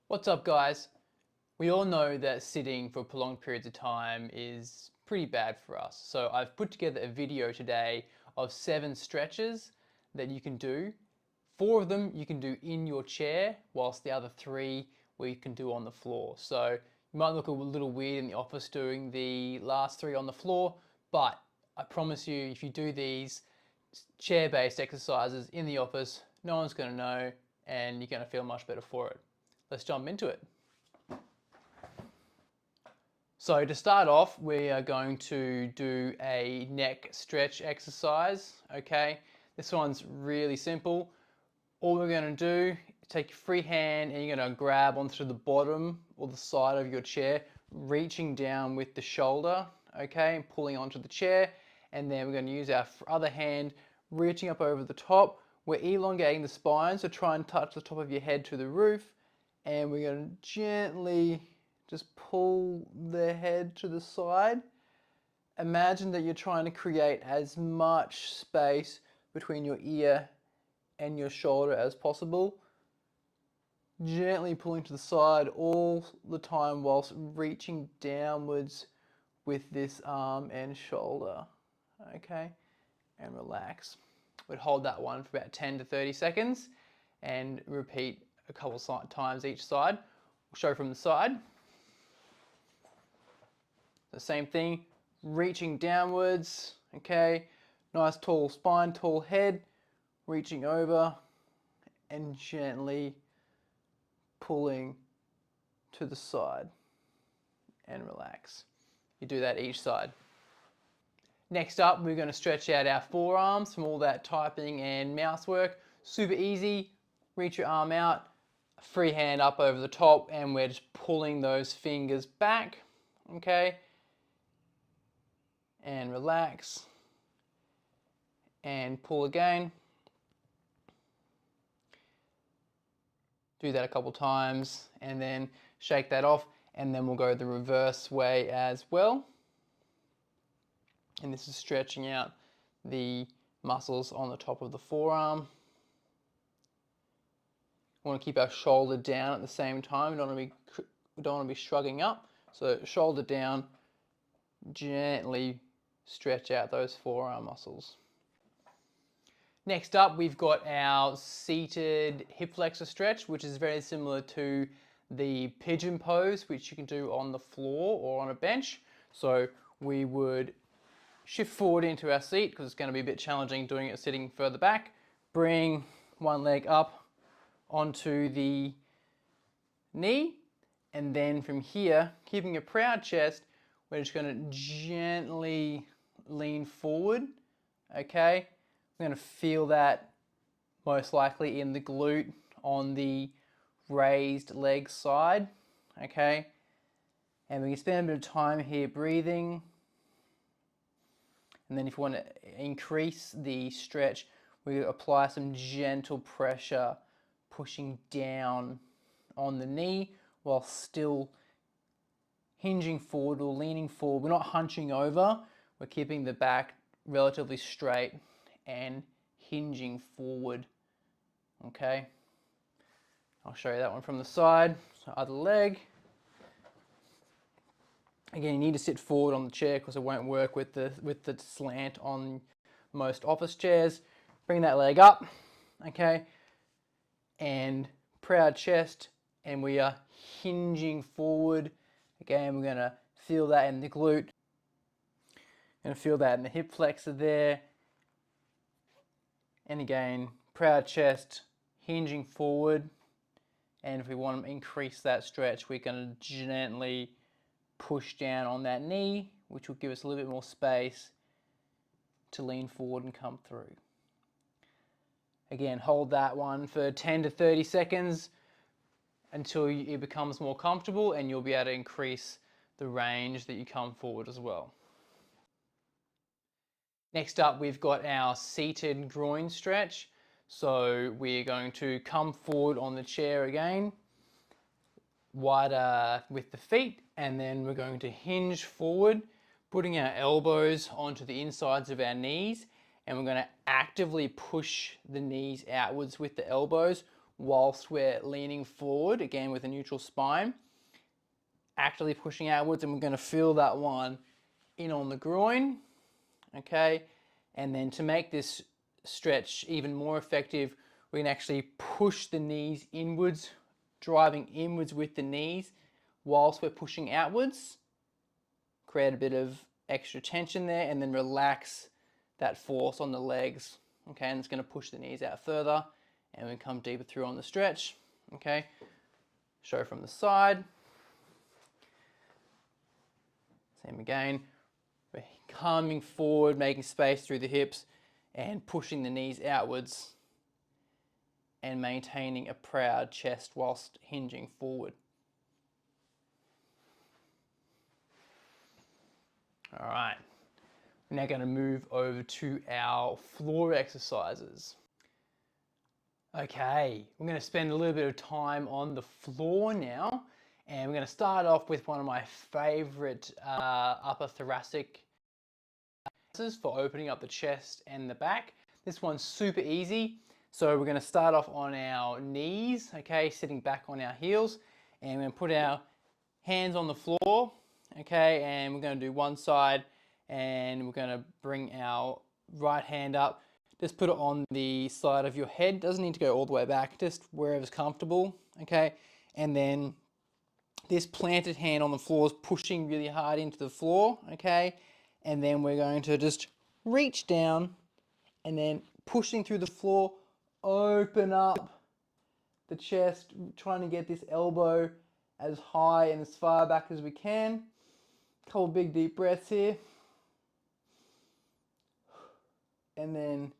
What's up, guys? We all know that sitting for prolonged periods of time is pretty bad for us. So I've put together a video today of 7 stretches that you can do. 4 of them you can do in your chair, whilst the other 3 we can do on the floor. So you might look a little weird in the office doing the last 3 on the floor, but I promise you, if you do these chair-based exercises in the office, no one's going to know and you're going to feel much better for it. Let's jump into it. So to start off, we are going to do a neck stretch exercise, okay? This one's really simple. All we're going to do, take your free hand and you're going to grab onto the bottom or the side of your chair, reaching down with the shoulder, okay, and pulling onto the chair. And then we're going to use our other hand, reaching up over the top. We're elongating the spine, so try and touch the top of your head to the roof. And we're going to gently just pull the head to the side. Imagine that you're trying to create as much space between your ear and your shoulder as possible. Gently pulling to the side all the time whilst reaching downwards with this arm and shoulder. Okay, and relax. We'd hold that one for about 10 to 30 seconds and repeat a couple times each side. We'll show from the side. The same thing, reaching downwards, okay, nice tall spine, tall head, reaching over and gently pulling to the side and relax. You do that each side. Next up, we're going to stretch out our forearms from all that typing and mouse work. Super easy. Reach your arm out, free hand up over the top, and we're just pulling those fingers back, okay? And relax. And pull again. Do that a couple times, and then shake that off, and then we'll go the reverse way as well. And this is stretching out the muscles on the top of the forearm. We want to keep our shoulder down at the same time. We don't want to be shrugging up. So shoulder down, gently stretch out those forearm muscles. Next up, we've got our seated hip flexor stretch, which is very similar to the pigeon pose, which you can do on the floor or on a bench. So we would shift forward into our seat because it's going to be a bit challenging doing it sitting further back. Bring one leg up onto the knee, and then from here, keeping a proud chest, we're just going to gently lean forward, okay? We're going to feel that most likely in the glute on the raised leg side, okay? And we can spend a bit of time here breathing. And then if you want to increase the stretch, we apply some gentle pressure, pushing down on the knee while still hinging forward or leaning forward. We're not hunching over, we're keeping the back relatively straight and hinging forward, okay? I'll show you that one from the side. So other leg. Again, you need to sit forward on the chair because it won't work with the slant on most office chairs. Bring that leg up, okay? And proud chest, and we are hinging forward. Again, we're going to feel that in the glute. Going to feel that in the hip flexor there. And again, proud chest, hinging forward. And if we want to increase that stretch, we're going to gently push down on that knee, which will give us a little bit more space to lean forward and come through. Again, hold that one for 10 to 30 seconds until it becomes more comfortable, and you'll be able to increase the range that you come forward as well. Next up, we've got our seated groin stretch. So we're going to come forward on the chair again, wider with the feet, and then we're going to hinge forward, putting our elbows onto the insides of our knees, and we're going to actively push the knees outwards with the elbows whilst we're leaning forward, again with a neutral spine, actively pushing outwards, and we're going to feel that one in on the groin, okay? And then to make this stretch even more effective, we can actually push the knees inwards, driving inwards with the knees whilst we're pushing outwards. Create a bit of extra tension there, and then relax that force on the legs, okay? And it's going to push the knees out further, and we come deeper through on the stretch, okay? Show from the side. Same again. We're coming forward, making space through the hips, and pushing the knees outwards, and maintaining a proud chest whilst hinging forward. All right, we're now going to move over to our floor exercises. Okay, we're going to spend a little bit of time on the floor now, and we're going to start off with one of my favorite upper thoracic exercises for opening up the chest and the back. This one's super easy. So we're going to start off on our knees, okay, sitting back on our heels, and we're going to put our hands on the floor, okay, and we're going to do one side, and we're going to bring our right hand up. Just put it on the side of your head. Doesn't need to go all the way back, just wherever's comfortable, okay? And then this planted hand on the floor is pushing really hard into the floor, okay? And then we're going to just reach down and then pushing through the floor, open up the chest, trying to get this elbow as high and as far back as we can. Couple big deep breaths here. And then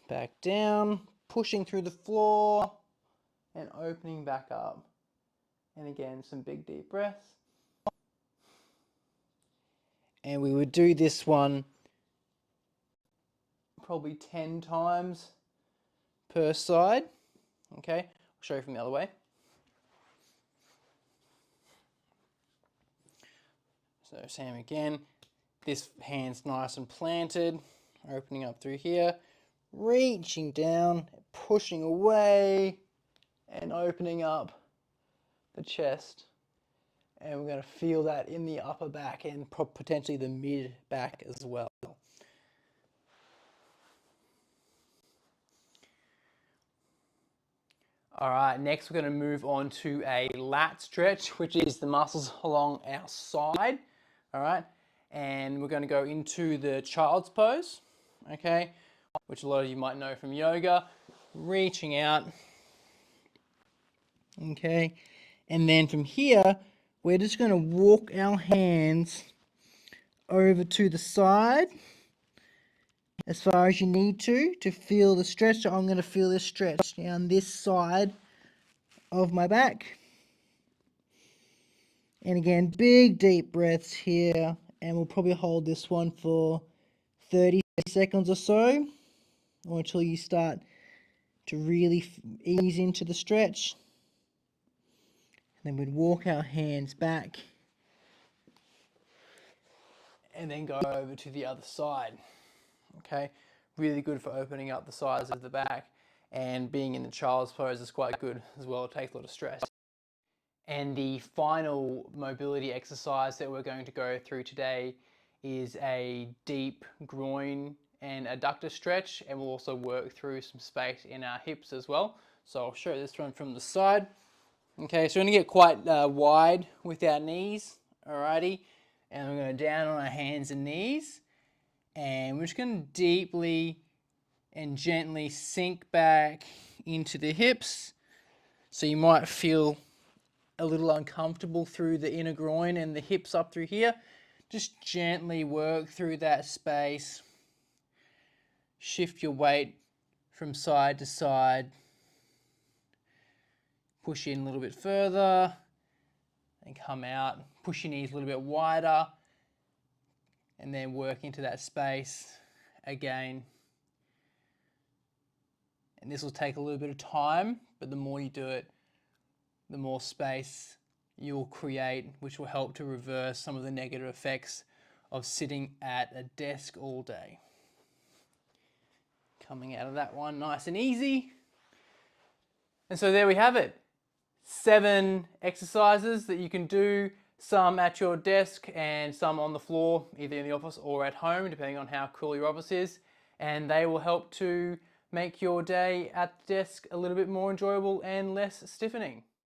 back down, pushing through the floor and opening back up. And again, some big deep breaths. And we would do this one probably 10 times per side. Okay, I'll show you from the other way. So same again, this hand's nice and planted, opening up through here, reaching down, pushing away, and opening up the chest. And we're going to feel that in the upper back and potentially the mid back as well. All right, next we're going to move on to a lat stretch, which is the muscles along our side. All right, and we're going to go into the child's pose, okay, which a lot of you might know from yoga. Reaching out, okay, and then from here, we're just going to walk our hands over to the side as far as you need to feel the stretch. So I'm going to feel this stretch down this side of my back. And again, big deep breaths here, and we'll probably hold this one for 30 seconds or so, or until you start to really ease into the stretch. And then we'd walk our hands back and then go over to the other side. Okay, really good for opening up the sides of the back, and being in the child's pose is quite good as well. It takes a lot of stress. And the final mobility exercise that we're going to go through today is a deep groin and adductor stretch, and we'll also work through some space in our hips as well. So I'll show this one from the side. Okay, so we're going to get quite wide with our knees, alrighty, and we're going to down on our hands and knees, and we're just going to deeply and gently sink back into the hips. So you might feel a little uncomfortable through the inner groin and the hips up through here. Just gently work through that space. Shift your weight from side to side. Push in a little bit further and come out. Push your knees a little bit wider and then work into that space again. And this will take a little bit of time, but the more you do it, the more space you'll create, which will help to reverse some of the negative effects of sitting at a desk all day. Coming out of that one nice and easy. And so there we have it. 7 exercises that you can do, some at your desk and some on the floor, either in the office or at home, depending on how cool your office is. And they will help to make your day at the desk a little bit more enjoyable and less stiffening.